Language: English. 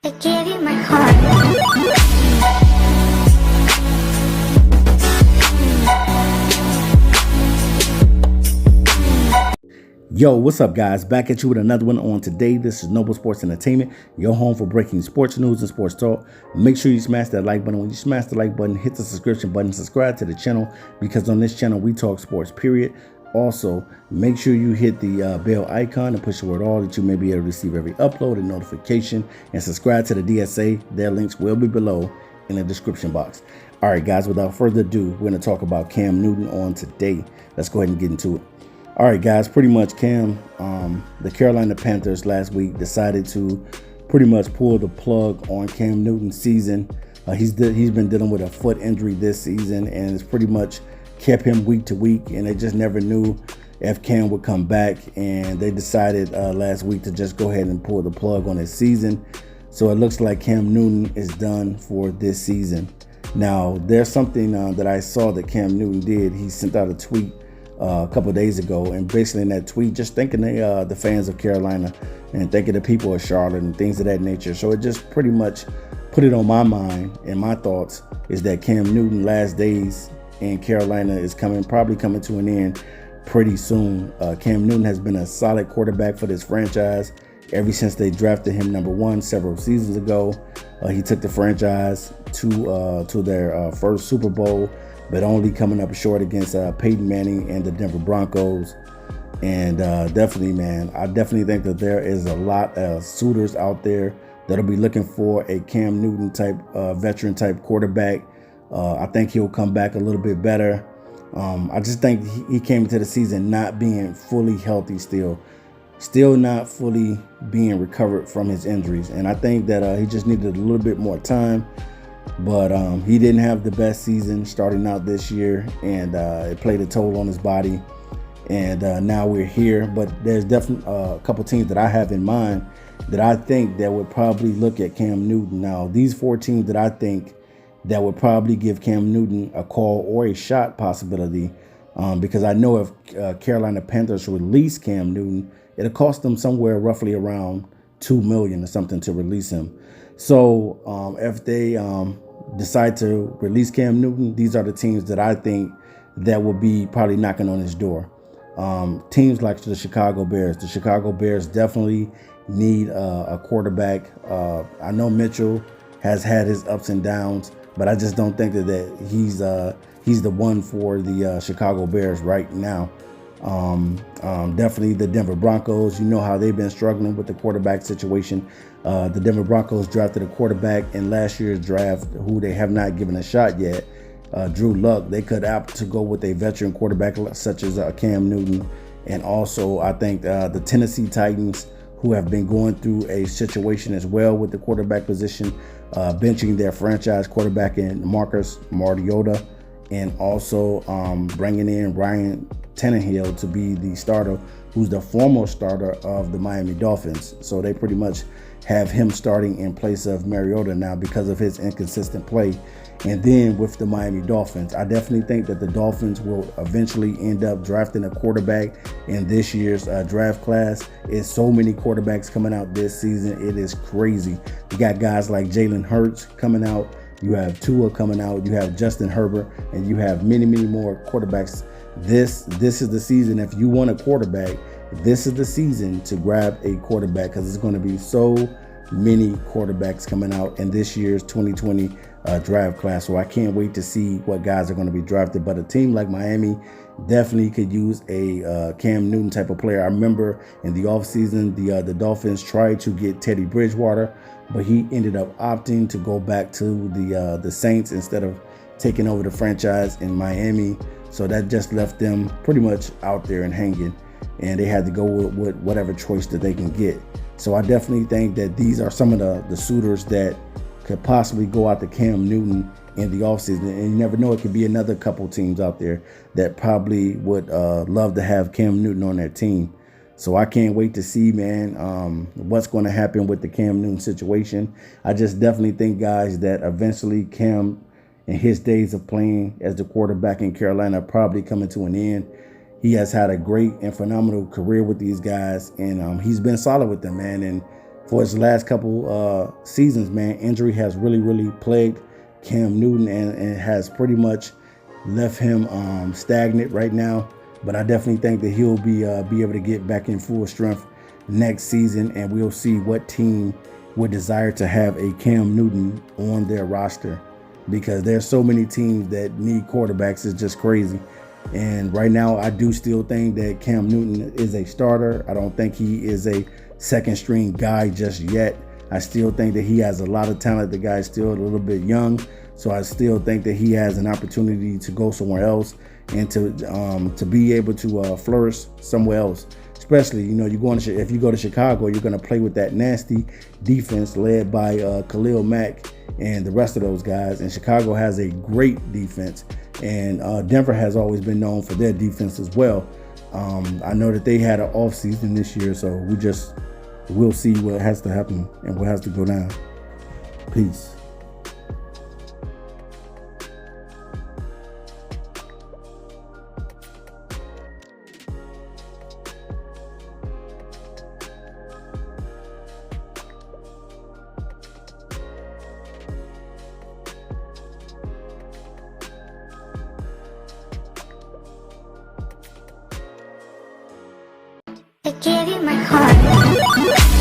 I gave you my heart. Yo, what's up, guys? Back at you with another one on today. This is Noble Sports Entertainment, your home for breaking sports news and sports talk. Make sure you smash that like button. When you smash the like button, hit the subscription button, subscribe to the channel, because on this channel we talk sports, period. Also, make sure you hit the bell icon and push the word all that you may be able to receive every upload and notification, and subscribe to the DSA. Their links will be below in the description box. All right, guys, without further ado, we're going to talk about Cam Newton on today. Let's go ahead and get into it. All right, guys, pretty much Cam, the Carolina Panthers last week decided to pretty much pull the plug on Cam Newton's season. He's been dealing with a foot injury this season, and it's pretty much kept him week to week, and they just never knew if Cam would come back, and they decided last week to just go ahead and pull the plug on his season. So it looks like Cam Newton is done for this season. Now, there's something that I saw that Cam Newton did. He sent out a tweet a couple of days ago, and basically in that tweet just thanking the fans of Carolina and thanking the people of Charlotte and things of that nature. So it just pretty much put it on my mind, and my thoughts is that Cam Newton last days in Carolina is probably coming to an end pretty soon. Cam Newton has been a solid quarterback for this franchise ever since they drafted him #1 several seasons ago. He took the franchise to their first Super Bowl, but only coming up short against Peyton Manning and the Denver Broncos. And definitely, man, I definitely think that there is a lot of suitors out there that'll be looking for a Cam Newton type, veteran type quarterback. I think he'll come back a little bit better. I just think he came into the season not being fully healthy still not fully being recovered from his injuries. And I think that he just needed a little bit more time. But he didn't have the best season starting out this year, and it played a toll on his body. And now we're here. But there's definitely a couple teams that I have in mind that I think that would probably look at Cam Newton. Now, these 4 teams that I think that would probably give Cam Newton a call or a shot possibility, because I know if Carolina Panthers release Cam Newton, it'll cost them somewhere roughly around $2 million or something to release him. So if they decide to release Cam Newton, these are the teams that I think that will be probably knocking on his door. Teams like the Chicago Bears. The Chicago Bears definitely need a quarterback. I know Mitchell has had his ups and downs, but I just don't think that he's the one for the Chicago Bears right now. Definitely the Denver Broncos. You know how they've been struggling with the quarterback situation. The Denver Broncos drafted a quarterback in last year's draft who they have not given a shot yet, Drew Luck. They could opt to go with a veteran quarterback such as Cam Newton. And also, I think the Tennessee Titans, who have been going through a situation as well with the quarterback position, benching their franchise quarterback in Marcus Mariota, and also bringing in Ryan Tannehill to be the starter, who's the former starter of the Miami Dolphins. So they pretty much have him starting in place of Mariota now because of his inconsistent play. And then with the Miami Dolphins, I definitely think that the Dolphins will eventually end up drafting a quarterback in this year's draft class. It's so many quarterbacks coming out this season. It is crazy. You got guys like Jalen Hurts coming out. You have Tua coming out. You have Justin Herbert, and you have many, many more quarterbacks. This is the season. If you want a quarterback, this is the season to grab a quarterback, because it's going to be so many quarterbacks coming out in this year's 2020 draft class. So I can't wait to see what guys are going to be drafted. But a team like Miami definitely could use a Cam Newton type of player. I remember in the offseason, the Dolphins tried to get Teddy Bridgewater, but he ended up opting to go back to the Saints instead of taking over the franchise in Miami. So that just left them pretty much out there and hanging, and they had to go with whatever choice that they can get. So I definitely think that these are some of the suitors that could possibly go out to Cam Newton in the offseason. And you never know, it could be another couple teams out there that probably would love to have Cam Newton on their team. So I can't wait to see, man, what's going to happen with the Cam Newton situation. I just definitely think, guys, that eventually Cam and his days of playing as the quarterback in Carolina are probably coming to an end. He has had a great and phenomenal career with these guys, and he's been solid with them, man. And for his last couple seasons, man, injury has really plagued Cam Newton and has pretty much left him stagnant right now. But I definitely think that he'll be able to get back in full strength next season, and we'll see what team would desire to have a Cam Newton on their roster, because there's so many teams that need quarterbacks. It's just crazy. And right now, I do still think that Cam Newton is a starter. I don't think he is a second string guy just yet. I still think that he has a lot of talent. The guy's still a little bit young, so I still think that he has an opportunity to go somewhere else and to be able to flourish somewhere else. Especially, you know, if you go to Chicago, you're going to play with that nasty defense led by Khalil Mack and the rest of those guys. And Chicago has a great defense, and Denver has always been known for their defense as well. I know that they had an off season this year, so we'll see what has to happen and what has to go down. Peace. I gave you my heart.